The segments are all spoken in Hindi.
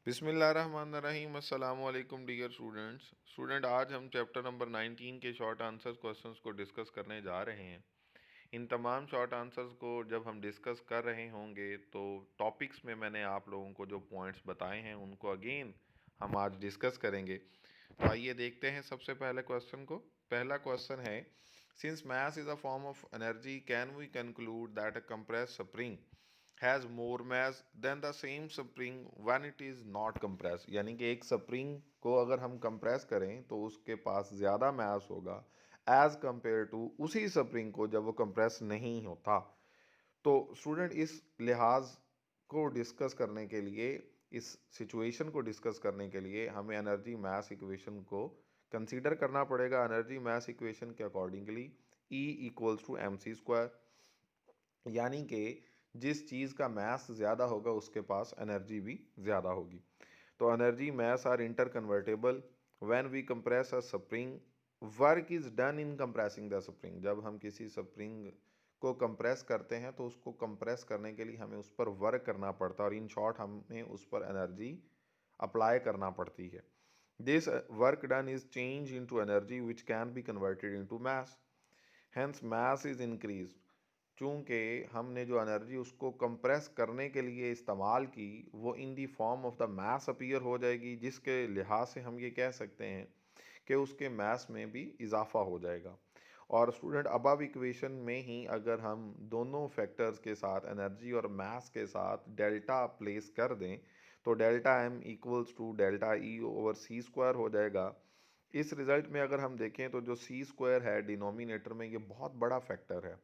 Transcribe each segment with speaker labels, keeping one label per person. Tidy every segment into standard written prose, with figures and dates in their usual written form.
Speaker 1: बिस्मिल्लाहिर्रहमानिर्रहीम अस्सलाम वालेकुम डियर स्टूडेंट आज हम चैप्टर नंबर 19 के शॉर्ट आंसर्स क्वेश्चंस को डिस्कस करने जा रहे हैं। इन तमाम शॉर्ट आंसर्स को जब हम डिस्कस कर रहे होंगे तो टॉपिक्स में मैंने आप लोगों को जो पॉइंट्स बताए हैं उनको अगेन हम आज डिस्कस करेंगे। तो आइए देखते हैं सबसे पहले क्वेश्चन को। पहला क्वेश्चन है, since mass is a form of energy can we conclude that a compressed spring has more mass than the same spring when it is not compressed। यानी कि एक स्प्रिंग को अगर हम कंप्रेस करें तो उसके पास ज़्यादा मास होगा एज कंपेयर टू उसी स्प्रिंग को जब वो कंप्रेस नहीं होता। तो स्टूडेंट इस लिहाज को डिस्कस करने के लिए, इस सिचुएशन को डिस्कस करने के लिए हमें एनर्जी मास इक्वेशन को कंसीडर करना पड़ेगा। एनर्जी मास इक्वेशन के accordingly E equals to M C square, यानी कि जिस चीज़ का मास ज़्यादा होगा उसके पास एनर्जी भी ज़्यादा होगी। तो energy mass are interconvertible when we compress a spring, work is done in compressing the spring. जब हम किसी स्प्रिंग को कंप्रेस करते हैं तो उसको कंप्रेस करने के लिए हमें उस पर वर्क करना पड़ता है और इन शॉर्ट हमें उस पर एनर्जी अप्लाई करना पड़ती है। This work done is change into energy which can be converted into mass, hence mass is increase. चूँकि हमने जो एनर्जी उसको कंप्रेस करने के लिए इस्तेमाल की वो in the form of the mass appear हो जाएगी, जिसके लिहाज से हम ये कह सकते हैं कि उसके मास में भी इजाफा हो जाएगा। और स्टूडेंट अबव इक्वेशन में ही अगर हम दोनों फैक्टर्स के साथ एनर्जी और मास के साथ डेल्टा प्लेस कर दें तो delta M equals to delta E over C square हो जाएगा। इस रिज़ल्ट में अगर हम देखें तो जो सी स्क्वायर है डिनोमिनेटर में, ये बहुत बड़ा फैक्टर है।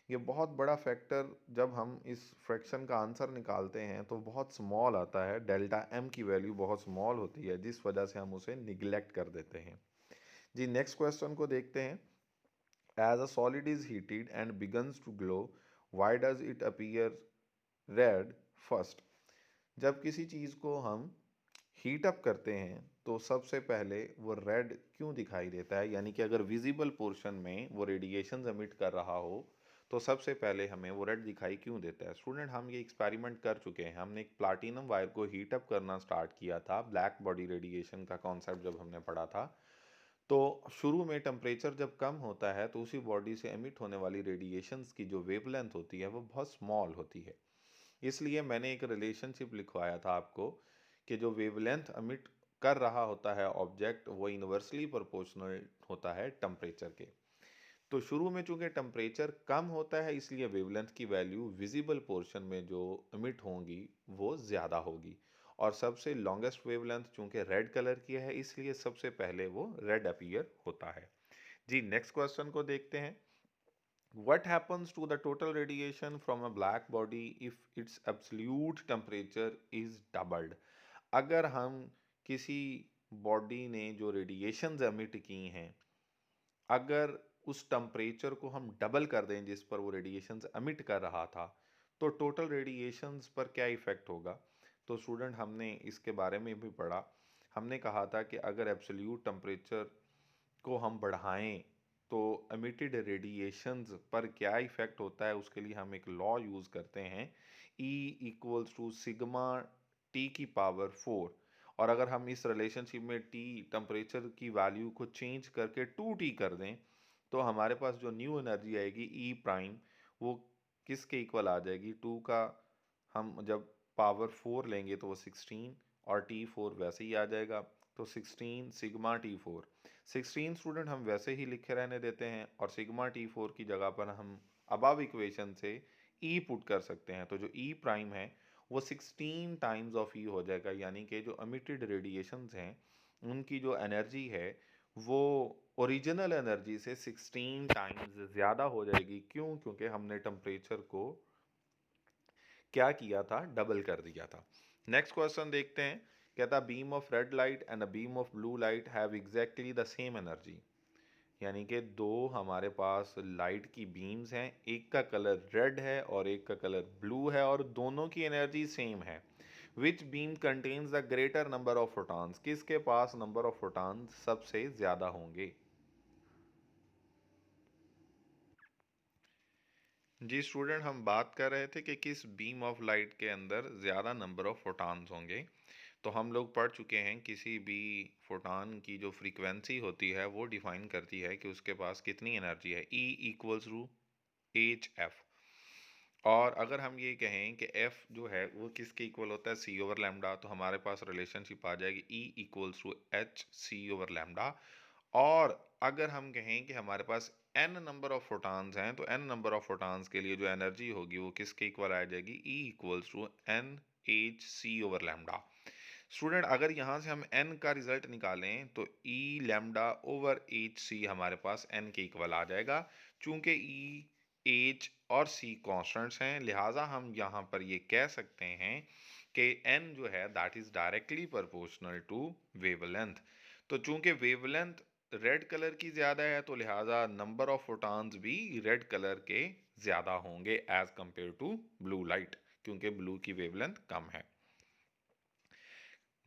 Speaker 1: ये बहुत बड़ा फैक्टर जब हम इस फ्रैक्शन का आंसर निकालते हैं तो बहुत स्मॉल आता है, डेल्टा एम की वैल्यू बहुत स्मॉल होती है, जिस वजह से हम उसे निगलेक्ट कर देते हैं। जी नेक्स्ट क्वेश्चन को देखते हैं। As a solid is heated and begins to glow, why does it appear red first. जब किसी चीज़ को हम हीट अप करते हैं तो सबसे पहले वो रेड क्यों दिखाई देता है, यानी कि अगर विजिबल पोर्शन में वो रेडिएशन एमिट कर रहा हो तो सबसे पहले हमें वो रेड दिखाई क्यों देता है। स्टूडेंट हम ये एक्सपेरिमेंट कर चुके हैं। हमने एक प्लाटिनम वायर को हीट अप करना स्टार्ट किया था, ब्लैक बॉडी रेडिएशन का कॉन्सेप्ट जब हमने पढ़ा था। तो शुरू में टेम्परेचर जब कम होता है तो उसी बॉडी से एमिट होने वाली रेडिएशंस की जो वेवलेंथ होती है वो बहुत स्मॉल होती है। इसलिए मैंने एक रिलेशनशिप लिखवाया था आपको कि जो वेवलेंथ एमिट कर रहा होता है ऑब्जेक्ट वो इन्वर्सली प्रोपोर्शनल होता है टेम्परेचर के। तो शुरू में चूंकि टेम्परेचर कम होता है इसलिए वेवलेंथ की वैल्यू विजिबल पोर्शन में जो एमिट होंगी वो ज़्यादा होगी। और सबसे लॉन्गेस्ट वेवलेंथ चूंकि रेड कलर की है इसलिए सबसे पहले वो रेड अपीयर होता है। जी नेक्स्ट क्वेश्चन को देखते हैं। What happens to the total radiation from a black body if its absolute temperature is doubled? अगर हम किसी बॉडी ने जो रेडिएशंस एमिट की हैं, अगर उस टेम्परेचर को हम डबल कर दें जिस पर वो रेडिएशंस एमिट कर रहा था तो टोटल रेडिएशंस पर क्या इफ़ेक्ट होगा। तो स्टूडेंट हमने इसके बारे में भी पढ़ा। हमने कहा था कि अगर एब्सोल्यूट टेम्परेचर को हम बढ़ाएं तो एमिटेड रेडिएशंस पर क्या इफेक्ट होता है, उसके लिए हम एक लॉ यूज़ करते हैं, E equals to sigma T की पावर 4। और अगर हम इस रिलेशनशिप में टी टेम्परेचर की वैल्यू को चेंज करके 2T कर दें तो हमारे पास जो न्यू एनर्जी आएगी E प्राइम वो किसके इक्वल आ जाएगी, 2 का हम जब पावर 4 लेंगे तो वो 16 और T4 वैसे ही आ जाएगा। तो 16 सिग्मा T4, 16 स्टूडेंट हम वैसे ही लिखे रहने देते हैं और सिग्मा T4 की जगह पर हम अबव इक्वेशन से E पुट कर सकते हैं। तो जो E प्राइम है वो 16 टाइम्स ऑफ E हो जाएगा, यानी कि जो एमिटेड रेडिएशंस हैं उनकी जो एनर्जी है वो ओरिजिनल एनर्जी से 16 टाइम्स ज़्यादा हो जाएगी। क्यों? क्योंकि हमने टेम्परेचर को क्या किया था, डबल कर दिया था। नेक्स्ट क्वेश्चन देखते हैं। कहता beam of red light and a beam of blue light have exactly the same energy. यानी कि दो हमारे पास लाइट की बीम्स हैं, एक का कलर रेड है और एक का कलर ब्लू है और दोनों की एनर्जी सेम है। Which beam contains the greater number of photons, किसके पास नंबर ऑफ फोटॉन्स सबसे ज़्यादा होंगे। जी स्टूडेंट हम बात कर रहे थे कि किस बीम ऑफ लाइट के अंदर ज़्यादा नंबर ऑफ फोटॉन्स होंगे। तो हम लोग पढ़ चुके हैं किसी भी फोटॉन की जो फ्रीक्वेंसी होती है वो डिफाइन करती है कि उसके पास कितनी एनर्जी है, E equals to H F. और अगर हम ये कहें कि F जो है वो किसके इक्वल होता है, C ओवर लैम्डा, तो हमारे पास रिलेशनशिप आ जाएगी E equals to H C over lambda. और अगर हम कहें कि हमारे पास n नंबर ऑफ फोटॉन्स हैं, तो n नंबर ऑफ फोटॉन्स के लिए जो एनर्जी होगी वो किसके इक्वल आ जाएगी, E equals to N H C over lambda. Student अगर यहाँ से हम n का रिजल्ट निकालें तो E lambda over H C हमारे पास n के इक्वल आ जाएगा। चूंकि E, H और C कॉन्स्टेंट्स हैं, लिहाजा हम यहाँ पर ये कह सकते हैं कि n जो है that is directly proportional to wavelength. तो चूंकि वेवलेंथ रेड कलर की ज़्यादा है तो लिहाजा नंबर ऑफ फोटॉन्स भी रेड कलर के ज़्यादा होंगे as compare to blue light, क्योंकि ब्लू की वेवलेंथ कम है।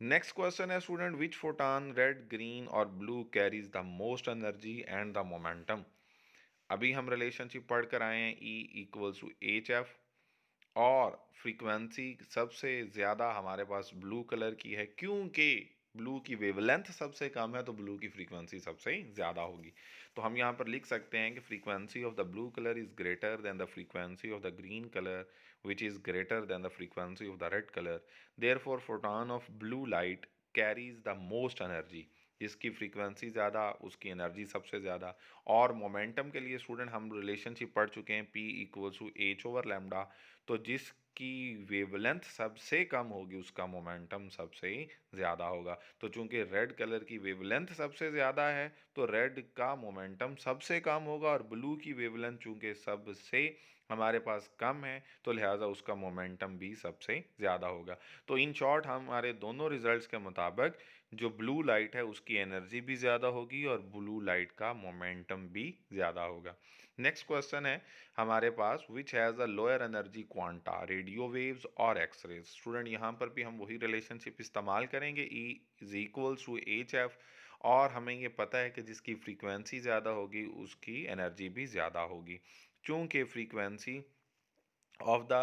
Speaker 1: नेक्स्ट क्वेश्चन है student, which photon red, green और blue carries the most energy and the momentum. अभी हम रिलेशनशिप पढ़ कर आए हैं E equals to H F, और फ्रीक्वेंसी सबसे ज़्यादा हमारे पास ब्लू कलर की है, क्योंकि ब्लू की वेवलेंथ सबसे कम है तो ब्लू की फ्रीक्वेंसी सबसे ज़्यादा होगी। तो हम यहाँ पर लिख सकते हैं कि frequency of the blue colour is greater than the frequency of the green colour which is greater than the frequency of the red color. Therefore, photon of blue light carries the most energy. जिसकी फ्रीक्वेंसी ज़्यादा उसकी एनर्जी सबसे ज़्यादा। और मोमेंटम के लिए स्टूडेंट हम रिलेशनशिप पढ़ चुके हैं P equals to H over lambda. तो जिसकी वेवलेंथ सबसे कम होगी उसका मोमेंटम सबसे ज़्यादा होगा। तो चूंकि रेड कलर की वेवलेंथ सबसे ज़्यादा है तो रेड का मोमेंटम सबसे कम होगा, और ब्लू की वेवलेंथ चूंकि सबसे हमारे पास कम है तो लिहाजा उसका मोमेंटम भी सबसे ज़्यादा होगा। तो इन शॉर्ट हमारे दोनों रिजल्ट्स के मुताबिक जो ब्लू लाइट है उसकी एनर्जी भी ज़्यादा होगी और ब्लू लाइट का मोमेंटम भी ज़्यादा होगा। नेक्स्ट क्वेश्चन है हमारे पास, which has a lower energy quanta, radio waves और एक्सरेज। स्टूडेंट यहाँ पर भी हम वही रिलेशनशिप इस्तेमाल करेंगे, E is equals to H F, और हमें ये पता है कि जिसकी फ्रीक्वेंसी ज़्यादा होगी उसकी एनर्जी भी ज़्यादा होगी। चूंकि frequency of the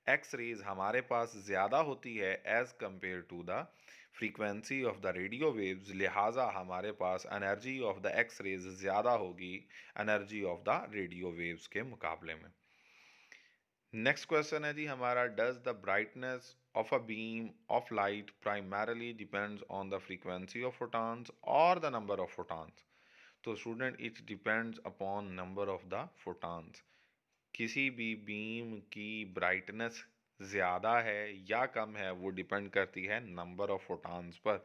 Speaker 1: x-rays हमारे पास ज़्यादा होती है as compare to the frequency of the radio waves, लिहाजा हमारे पास energy of the x-rays ज़्यादा होगी energy of the radio waves के मुकाबले में। नेक्स्ट क्वेश्चन है जी हमारा, does the brightness of a beam of light primarily depends on the frequency of photons और द नंबर ऑफ फोटॉन्स। तो student it depends upon number of the photons. किसी भी बीम की ब्राइटनेस ज़्यादा है या कम है वो डिपेंड करती है नंबर ऑफ फोटॉन्स पर।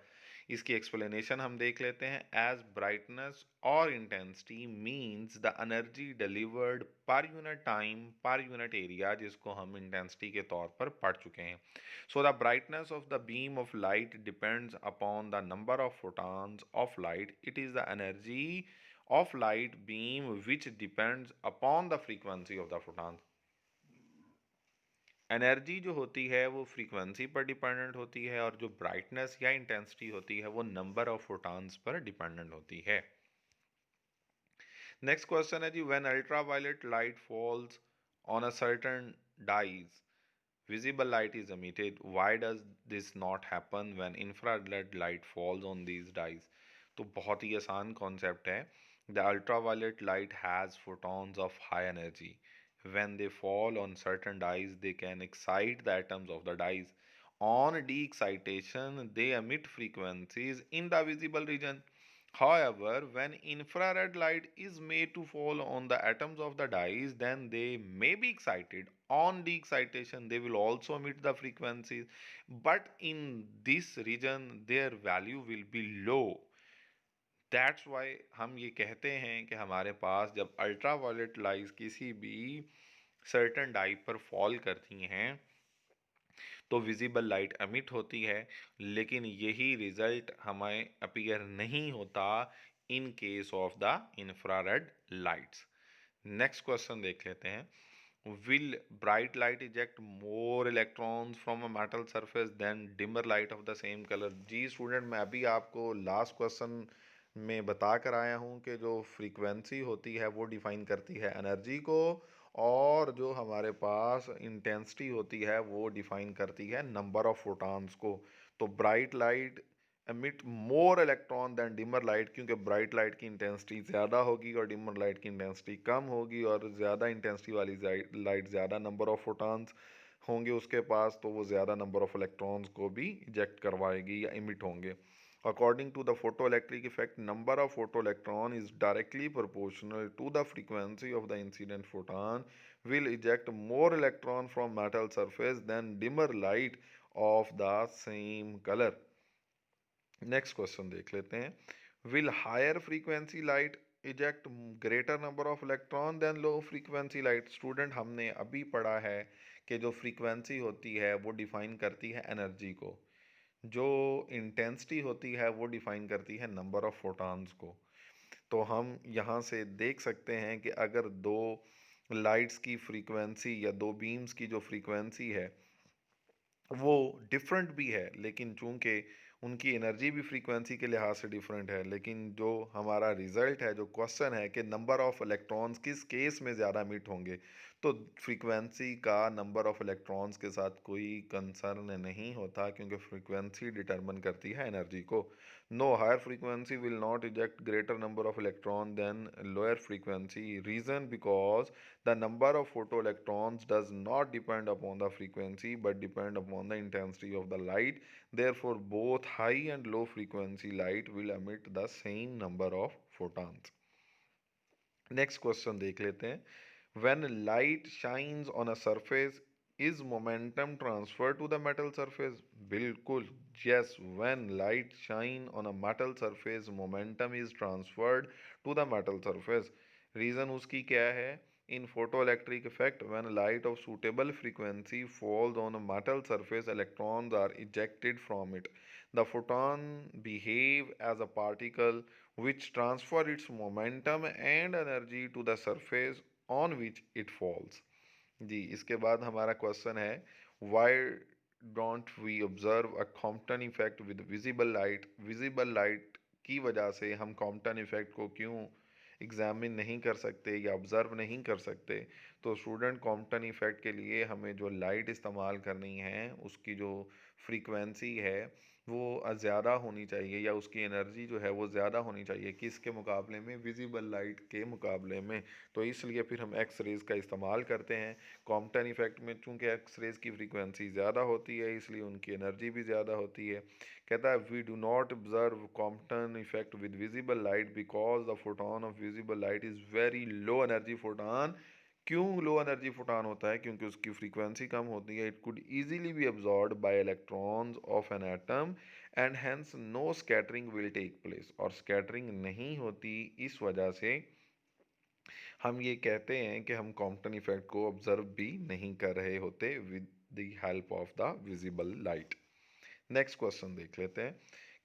Speaker 1: इसकी एक्सप्लेनेशन हम देख लेते हैं। एज ब्राइटनेस और intensity means the energy delivered per unit time per unit area, जिसको हम इंटेंसिटी के तौर पर पढ़ चुके हैं। So the brightness of the beam of light depends upon the number of photons of light. It is the energy of light beam which depends upon the frequency of the photons। Energy जो होती है वो फ्रीक्वेंसी पर डिपेंडेंट होती है, और जो ब्राइटनेस या इंटेंसिटी होती है वो नंबर ऑफ फोटॉन्स पर डिपेंडेंट होती है। नेक्स्ट क्वेश्चन है जी, when ultraviolet light falls on a certain dyes visible light is emitted, why does this not happen when infrared light falls on these dyes। तो बहुत ही आसान कॉन्सेप्ट है। The ultraviolet light has photons of high energy. When they fall on certain dyes, they can excite the atoms of the dyes. On de-excitation, they emit frequencies in the visible region. However, when infrared light is made to fall on the atoms of the dyes, then they may be excited. On de-excitation, they will also emit the frequencies, but in this region, their value will be low. That's why हम ये कहते हैं कि हमारे पास जब अल्ट्रावायलेट लाइट किसी भी सर्टन डाई पर फॉल करती हैं तो विजिबल लाइट एमिट होती है, लेकिन यही रिजल्ट हमें अपीयर नहीं होता in case of the infrared lights. Next question देख लेते हैं, will bright light eject more electrons from a metal surface than dimmer light of the same colour. जी स्टूडेंट, मैं अभी आपको लास्ट क्वेश्चन में बता कर आया हूँ कि जो फ्रीक्वेंसी होती है वो डिफाइन करती है एनर्जी को, और जो हमारे पास इंटेंसिटी होती है वो डिफाइन करती है नंबर ऑफ फोटॉन्स को। तो bright light emit more electron than dimmer light, क्योंकि ब्राइट लाइट की इंटेंसिटी ज़्यादा होगी और डिमर लाइट की इंटेंसिटी कम होगी, और ज़्यादा इंटेंसिटी वाली लाइट ज़्यादा नंबर ऑफ फोटॉन्स होंगे उसके पास, तो वो ज़्यादा नंबर ऑफ इलेक्ट्रॉन्स को भी इजेक्ट करवाएगी या इमिट होंगे. According to the photoelectric effect, number of photoelectron is directly proportional to the frequency of the incident photon. Will eject more electron from metal surface than dimmer light of the same color. Next question देख लेते हैं. Will higher frequency light eject greater number of electron than low frequency light. Student, हमने अभी पढ़ा है कि जो फ्रीक्वेंसी होती है वो डिफाइन करती है एनर्जी को, जो इंटेंसिटी होती है वो डिफाइन करती है नंबर ऑफ फोटॉन्स को. तो हम यहाँ से देख सकते हैं कि अगर दो लाइट्स की फ्रीक्वेंसी या दो बीम्स की जो फ्रीक्वेंसी है वो डिफरेंट भी है, लेकिन चूंकि उनकी एनर्जी भी फ्रीक्वेंसी के लिहाज से डिफरेंट है, लेकिन जो हमारा रिजल्ट है, जो क्वेश्चन है कि नंबर ऑफ इलेक्ट्रॉन्स किस केस में ज़्यादा मीट होंगे, तो फ्रीक्वेंसी का नंबर ऑफ इलेक्ट्रॉन्स के साथ कोई कंसर्न नहीं होता, क्योंकि फ्रीक्वेंसी डिटरमिन करती है एनर्जी को. No, higher frequency will not eject greater number of electron than lower frequency. Reason because the number of photoelectrons does not depend upon the frequency but depend upon the intensity of the light. Therefore, both high and low frequency light will emit the same number of photons. Next question देख लेते हैं. When light shines on a surface, is momentum transferred to the metal surface? बिल्कुल, yes. When light shine on a metal surface, momentum is transferred to the metal surface. Reason उसकी क्या है? In photoelectric effect, when light of suitable frequency falls on a metal surface, electrons are ejected from it. The photon behave as a particle which transfer its momentum and energy to the surface on which it falls. जी, इसके बाद हमारा क्वेश्चन है, why don't we observe a Compton effect with visible light? Visible light की वजह से हम कॉम्पटन इफेक्ट को क्यों एग्जामिन नहीं कर सकते या ऑब्ज़र्व नहीं कर सकते? तो स्टूडेंट, कॉम्पटन इफेक्ट के लिए हमें जो लाइट इस्तेमाल करनी है उसकी जो फ्रीक्वेंसी है वो ज़्यादा होनी चाहिए, या उसकी एनर्जी जो है वो ज़्यादा होनी चाहिए. किसके मुकाबले में? विजिबल लाइट के मुकाबले में. तो इसलिए फिर हम एक्स रेज़ का इस्तेमाल करते हैं. कॉम्पटन इफेक्ट में चूंकि एक्स रेज़ की फ्रीक्वेंसी ज़्यादा होती है, इसलिए उनकी एनर्जी भी ज़्यादा होती है. कहता है, we do not observe Compton effect with visible light because the photon of visible light is very low energy photon. क्यों लो एनर्जी फोटॉन होता है? क्योंकि उसकी फ्रीक्वेंसी कम होती है. It could easily be absorbed by electrons of an atom and hence no scattering will take place. और स्कैटरिंग नहीं होती, इस वजह से हम ये कहते हैं कि हम कॉम्पटन इफेक्ट को ऑब्जर्व भी नहीं कर रहे होते with the help of the visible light. Next question देख लेते हैं.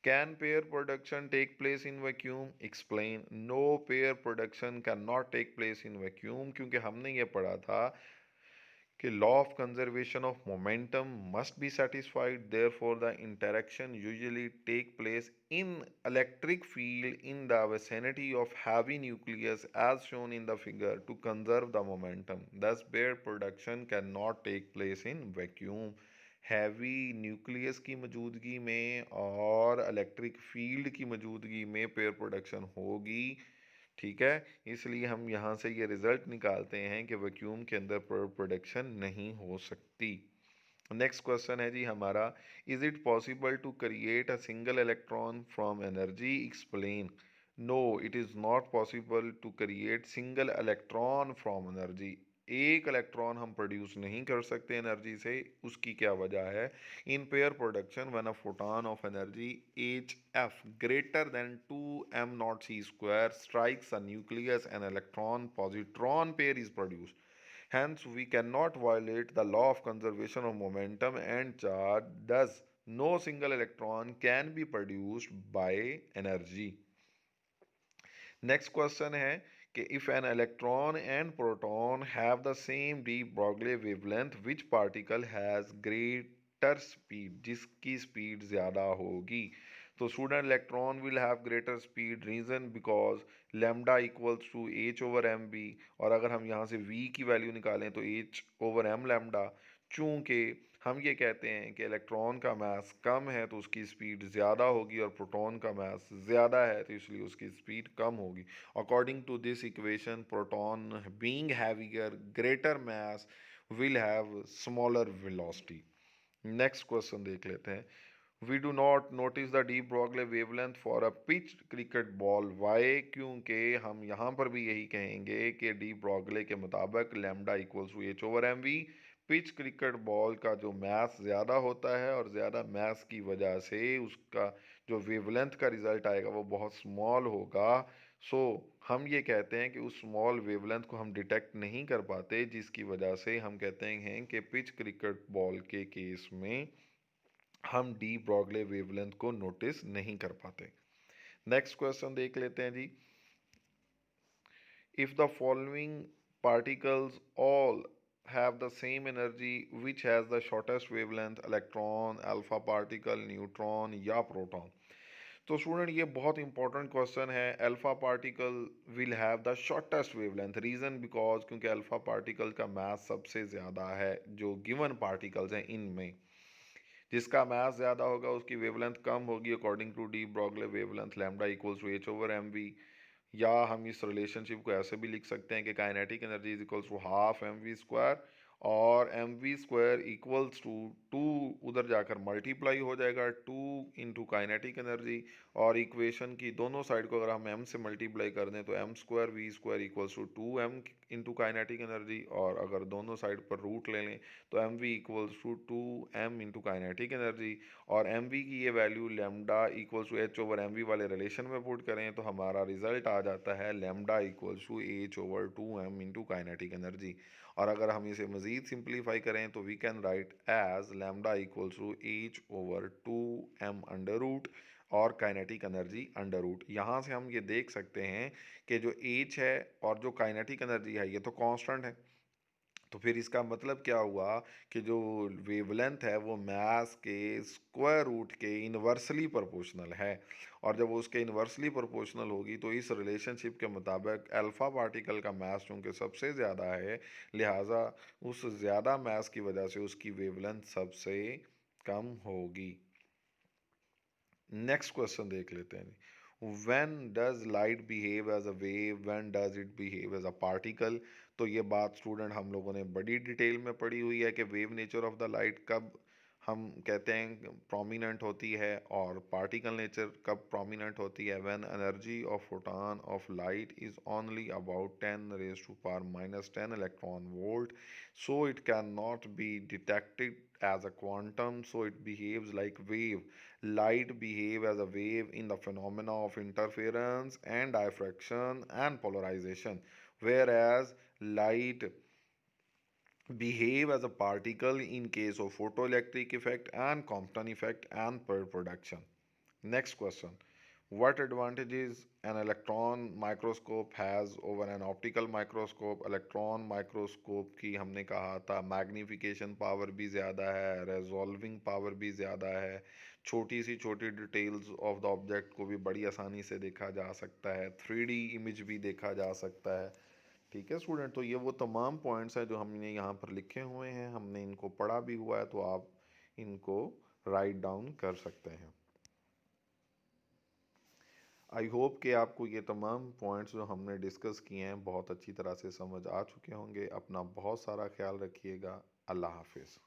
Speaker 1: Can pair production take place in vacuum? Explain. No, pair production can not take place in vacuum, क्योंकि हमने ये पढ़ा था कि law of conservation of momentum must be satisfied. Therefore the interaction usually take place in electric field in the vicinity of heavy nucleus as shown in the figure to conserve the momentum. Thus pair production can not take place in vacuum. Heavy nucleus की मौजूदगी में और इलेक्ट्रिक फील्ड की मौजूदगी में पेयर प्रोडक्शन होगी. ठीक है, इसलिए हम यहाँ से ये रिजल्ट निकालते हैं कि वैक्यूम के अंदर प्रोडक्शन नहीं हो सकती. नेक्स्ट क्वेश्चन है जी हमारा, is it possible to create a single electron from energy? Explain. No, it is not possible to create single electron from energy. एक इलेक्ट्रॉन हम प्रोड्यूस नहीं कर सकते एनर्जी से. उसकी क्या वजह है? In pair production when a photon of energy H F greater than 2m0c² strikes a nucleus an electron positron pair is produced. Hence, we cannot violate the law of conservation of momentum and charge. Thus, no single electron can be produced by energy. Next question है कि if an electron and proton have the same de Broglie wavelength, which particle has greater speed? जिसकी स्पीड ज़्यादा होगी. तो student, electron will have greater speed. Reason because lambda equals to H over M B, और अगर हम यहाँ से v की वैल्यू निकालें तो h ओवर m लैम्डा. चूँकि हम ये कहते हैं कि इलेक्ट्रॉन का मास कम है तो उसकी स्पीड ज़्यादा होगी, और प्रोटॉन का मास ज़्यादा है तो इसलिए उसकी स्पीड कम होगी। According to this equation, proton being heavier greater mass will have smaller velocity. Next question देख लेते हैं। We do not notice the de Broglie wavelength for a pitch cricket ball, why? क्योंकि हम यहाँ पर भी यही कहेंगे कि डी ब्रॉगली के मुताबिक lambda equals to H over M V. Pitch cricket ball का जो मैथ ज़्यादा होता है और ज़्यादा मैथ की वजह से उसका जो वेवलेंथ का रिजल्ट आएगा वो बहुत स्मॉल होगा। सो हम ये कहते हैं कि उस स्मॉल वेवलेंथ को हम डिटेक्ट नहीं कर पाते, जिसकी वजह से हम कहते हैं कि पिच क्रिकेट बॉल के केस में हम डी ब्रॉगली वेवलेंथ को नोटिस नहीं कर पाते। नेक्स्ट क्वेश्चन देख लेते हैं जी। If the following particles all have the same energy, which has the shortest wavelength? Electron, alpha particle, neutron या प्रोटॉन? तो स्टूडेंट ये बहुत इंपॉर्टेंट क्वेश्चन है। Alpha particle will have the shortest wavelength, reason because क्योंकि अल्फा पार्टिकल का मास सबसे ज़्यादा है जो गिवन पार्टिकल्स हैं इनमें। जिसका मास ज़्यादा होगा उसकी वेवलेंथ कम होगी, according to de Broglie wavelength lambda equals to H over M V. या हम इस रिलेशनशिप को ऐसे भी लिख सकते हैं कि kinetic energy is equals to half M V square, और M V square equals to two, उधर जाकर मल्टीप्लाई हो जाएगा टू इंटू काइनेटिक एनर्जी, और इक्वेशन की दोनों साइड को अगर हम एम से मल्टीप्लाई कर दें तो M square V square equals to two M into kinetic energy, और अगर दोनों साइड पर रूट ले लें तो M V equals to two M into kinetic energy, और एम वी की ये value lambda equals to H over M V वाले रिलेशन में पुट करें तो हमारा रिजल्ट आ जाता है lambda equals to H over two M into kinetic energy. और अगर हम इसे मज़ीद सिंप्लीफाई करें तो we can write as lambda equals to H over two M under root और काइनेटिक एनर्जी अंडर रूट। यहाँ से हम ये देख सकते हैं कि जो एच है और जो काइनेटिक एनर्जी है ये तो कांस्टेंट है, तो फिर इसका मतलब क्या हुआ कि जो वेवलेंथ है वो मास के स्क्वायर रूट के इन्वर्सली प्रोपोर्शनल है, और जब वो उसके इन्वर्सली प्रोपोर्शनल होगी तो इस रिलेशनशिप के मुताबिक अल्फ़ा पार्टिकल का मास चूँकि सबसे ज़्यादा है, लिहाजा उस ज़्यादा मास की वजह से उसकी वेवलेंथ सबसे कम होगी। नेक्स्ट क्वेश्चन देख लेते हैं। When does light behave as a wave, when does it behave as a particle? तो ये बात स्टूडेंट हम लोगों ने बड़ी डिटेल में पढ़ी हुई है कि wave nature of the light कब हम कहते हैं प्रोमिनेंट होती है और पार्टिकल नेचर कब प्रोमिनेंट होती है। When energy of photon of light is only about 10 raise to power minus 10 electron volt, so it cannot be detected as a quantum, so it behaves like wave. Light behave as a wave in the phenomena of interference and diffraction and polarization, whereas light behave as a particle in case of photoelectric effect and Compton effect and per production. Next question. What advantages an electron microscope has over an optical microscope? Electron microscope की हमने कहा था मैग्नीफिकेशन पावर भी ज़्यादा है, रेजोल्विंग पावर भी ज़्यादा है, छोटी सी छोटी डिटेल्स ऑफ द ऑब्जेक्ट को भी बड़ी आसानी से देखा जा सकता है, 3D इमेज भी देखा जा सकता है। ठीक है स्टूडेंट, तो ये वो तमाम पॉइंट्स हैं जो हमने यहाँ पर लिखे हुए हैं, हमने इनको पढ़ा भी हुआ है, तो आप इनको राइट डाउन कर सकते हैं। आई होप कि आपको ये तमाम पॉइंट्स जो हमने डिस्कस किए हैं बहुत अच्छी तरह से समझ आ चुके होंगे। अपना बहुत सारा ख्याल रखिएगा। अल्लाह हाफिज़।